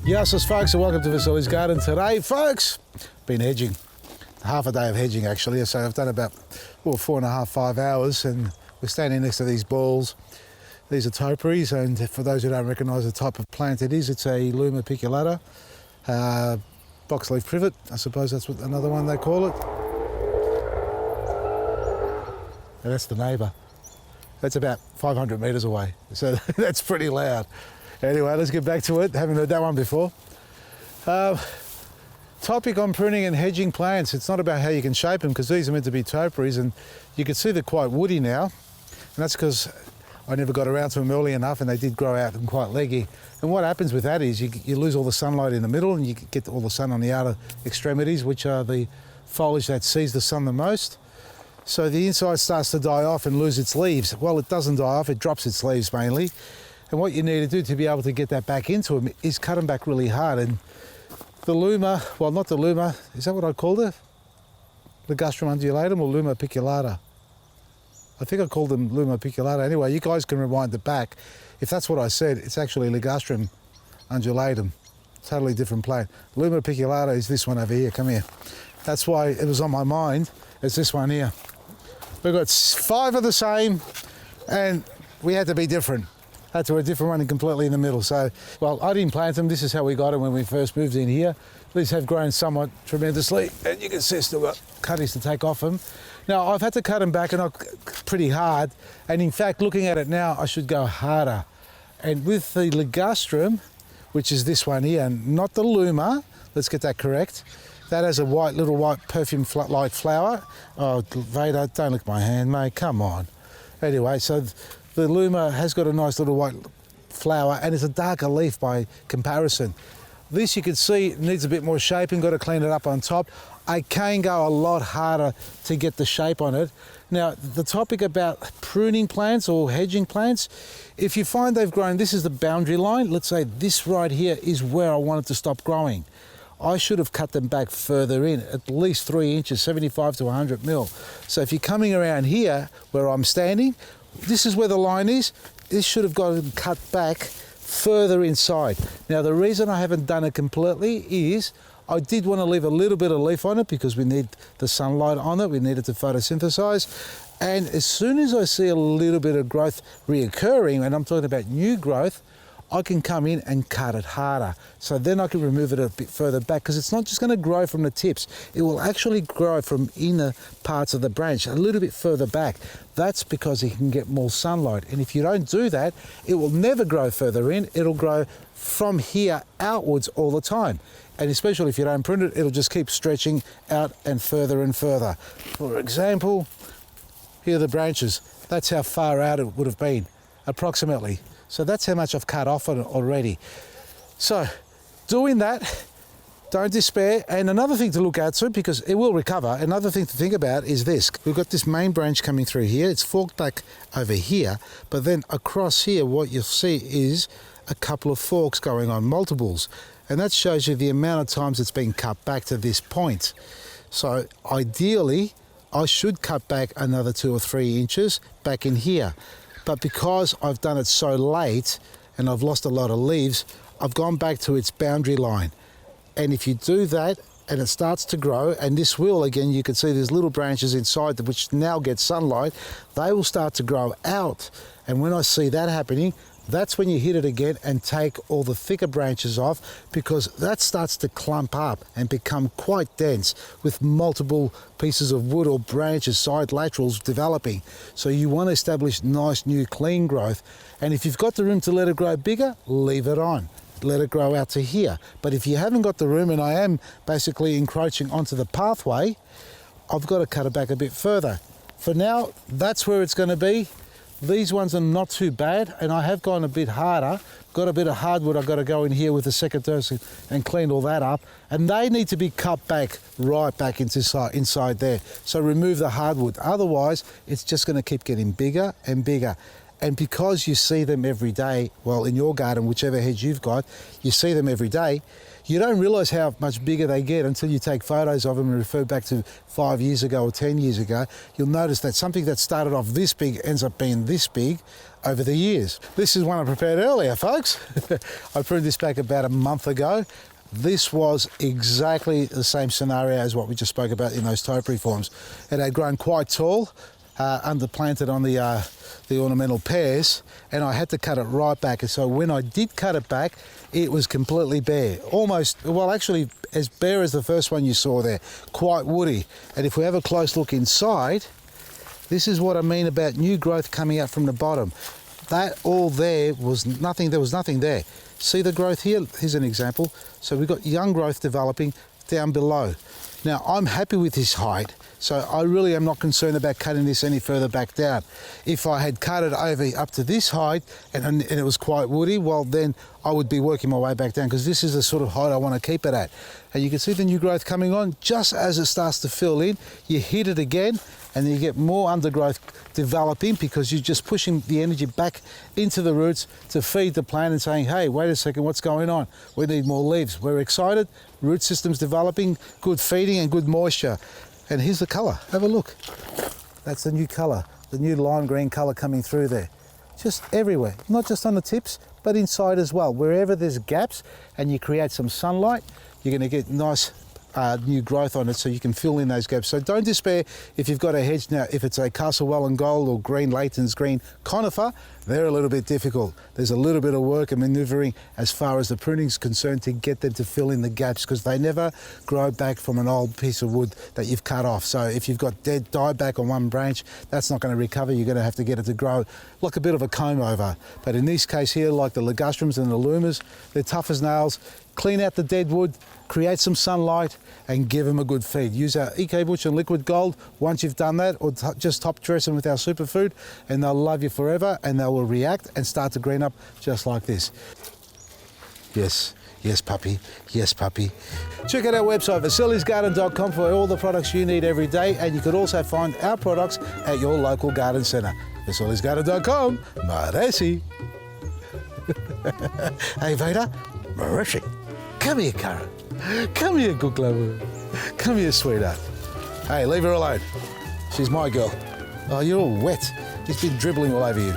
Yes, folks, and welcome to Vasily's Garden. Today, folks, been hedging. Half a day of hedging, actually. So I've done about 4.5, 5 hours, and we're standing next to these balls. These are topiaries, and for those who don't recognise the type of plant it is, it's a Luma piculata, boxleaf privet. I suppose that's what another one they call it. And that's the neighbour. That's about 500 metres away, so that's pretty loud. Anyway, let's get back to it. Haven't heard that one before. Topic on pruning and hedging plants. It's not about how you can shape them, because these are meant to be topiaries, and you can see they're quite woody now. And that's because I never got around to them early enough, and they did grow out and quite leggy. And what happens with that is you lose all the sunlight in the middle, and you get all the sun on the outer extremities, which are the foliage that sees the sun the most. So the inside starts to die off and lose its leaves. Well, it doesn't die off, it drops its leaves mainly. And what you need to do to be able to get that back into them is cut them back really hard. And the Luma, well, not the Luma, is that what I called it? Ligustrum undulatum or Luma piculata? I think I called them Luma piculata. Anyway, you guys can rewind it back. If that's what I said, it's actually Ligustrum undulatum. Totally different plant. Luma piculata is this one over here. Come here. That's why it was on my mind. It's this one here. We've got 5 of the same, and we had to be different. Had to be a different one and completely in the middle. So, well, I didn't plant them. This is how we got them when we first moved in here. These have grown somewhat tremendously, and you can see still got cuttings to take off them. Now, I've had to cut them back and pretty hard, and in fact, looking at it now, I should go harder. And with the Ligustrum, which is this one here, and not the Luma, let's get that correct. That has a little white perfume-like flower. Oh, Vader, don't lick my hand, mate, come on. Anyway, so the Luma has got a nice little white flower, and it's a darker leaf by comparison. This you can see needs a bit more shaping, got to clean it up on top. I can go a lot harder to get the shape on it. Now, the topic about pruning plants or hedging plants, if you find they've grown, this is the boundary line, let's say this right here is where I wanted to stop growing. I should have cut them back further in, at least 3 inches, 75 to 100 mil. So if you're coming around here where I'm standing, this is where the line is. This should have gotten cut back further inside. Now, the reason I haven't done it completely is I did want to leave a little bit of leaf on it because we need the sunlight on it. We need it to photosynthesize. And as soon as I see a little bit of growth reoccurring, and I'm talking about new growth, I can come in and cut it harder. So then I can remove it a bit further back, because it's not just going to grow from the tips. It will actually grow from inner parts of the branch a little bit further back. That's because it can get more sunlight. And if you don't do that, it will never grow further in. It'll grow from here outwards all the time. And especially if you don't prune it, it'll just keep stretching out and further and further. For example, here are the branches. That's how far out it would have been, approximately. So that's how much I've cut off on it already. So doing that, don't despair. And another thing to look at too, because it will recover, another thing to think about is this. We've got this main branch coming through here. It's forked back over here, but then across here, what you'll see is a couple of forks going on, multiples. And that shows you the amount of times it's been cut back to this point. So ideally, I should cut back another 2 or 3 inches back in here. But because I've done it so late and I've lost a lot of leaves, I've gone back to its boundary line. And if you do that and it starts to grow, and this will, again, you can see there's little branches inside which now get sunlight, they will start to grow out. And when I see that happening, that's when you hit it again and take all the thicker branches off, because that starts to clump up and become quite dense with multiple pieces of wood or branches, side laterals developing. So you want to establish nice, new, clean growth. And if you've got the room to let it grow bigger, leave it on. Let it grow out to here. But if you haven't got the room, and I am basically encroaching onto the pathway, I've got to cut it back a bit further. For now, that's where it's going to be. These ones are not too bad, and I have gone a bit harder. Got a bit of hardwood I've got to go in here with the secateurs and clean all that up. And they need to be cut back right back inside there. So remove the hardwood. Otherwise, it's just going to keep getting bigger and bigger. And because you see them every day, well, in your garden, whichever hedge you've got, you see them every day, you don't realise how much bigger they get until you take photos of them and refer back to 5 years ago or 10 years ago. You'll notice that something that started off this big ends up being this big over the years. This is one I prepared earlier, folks. I pruned this back about a month ago. This was exactly the same scenario as what we just spoke about in those topiary forms. It had grown quite tall, underplanted on the ornamental pears, and I had to cut it right back. And so when I did cut it back, it was completely bare. Almost, well, actually as bare as the first one you saw there, quite woody. And if we have a close look inside, this is what I mean about new growth coming out from the bottom. That all there was nothing, there was nothing there. See the growth here? Here's an example. So we've got young growth developing down below. Now I'm happy with this height, so I really am not concerned about cutting this any further back down. If I had cut it over up to this height and it was quite woody, well then I would be working my way back down, because this is the sort of height I want to keep it at. And you can see the new growth coming on. Just as it starts to fill in, you hit it again and you get more undergrowth developing, because you're just pushing the energy back into the roots to feed the plant and saying, hey, wait a second, what's going on? We need more leaves. We're excited, root system's developing, good feeding and good moisture. And here's the colour, have a look. That's the new colour, the new lime green colour coming through there. Just everywhere, not just on the tips, but inside as well. Wherever there's gaps and you create some sunlight, you're going to get nice new growth on it, so you can fill in those gaps. So don't despair if you've got a hedge now. If it's a Castlewellan Gold or Green Layton's Green conifer, they're a little bit difficult. There's a little bit of work and manoeuvring as far as the pruning is concerned to get them to fill in the gaps, because they never grow back from an old piece of wood that you've cut off. So if you've got dead dieback on one branch, that's not going to recover. You're going to have to get it to grow like a bit of a comb over. But in this case here, like the ligustrums and the lumas, they're tough as nails. Clean out the dead wood, create some sunlight and give them a good feed. Use our EcoButch and Liquid Gold once you've done that, or just top dress them with our superfood, and they'll love you forever, and they will react and start to green up just like this. Yes, yes puppy, yes puppy. Check out our website, vasili'sgarden.com, for all the products you need every day, and you could also find our products at your local garden centre. vasili'sgarden.com, Maresi. Hey Veda, Maresi. Come here, Karen. Come here, good lover. Come here, sweetheart. Hey, leave her alone. She's my girl. Oh, you're all wet. He's been dribbling all over you.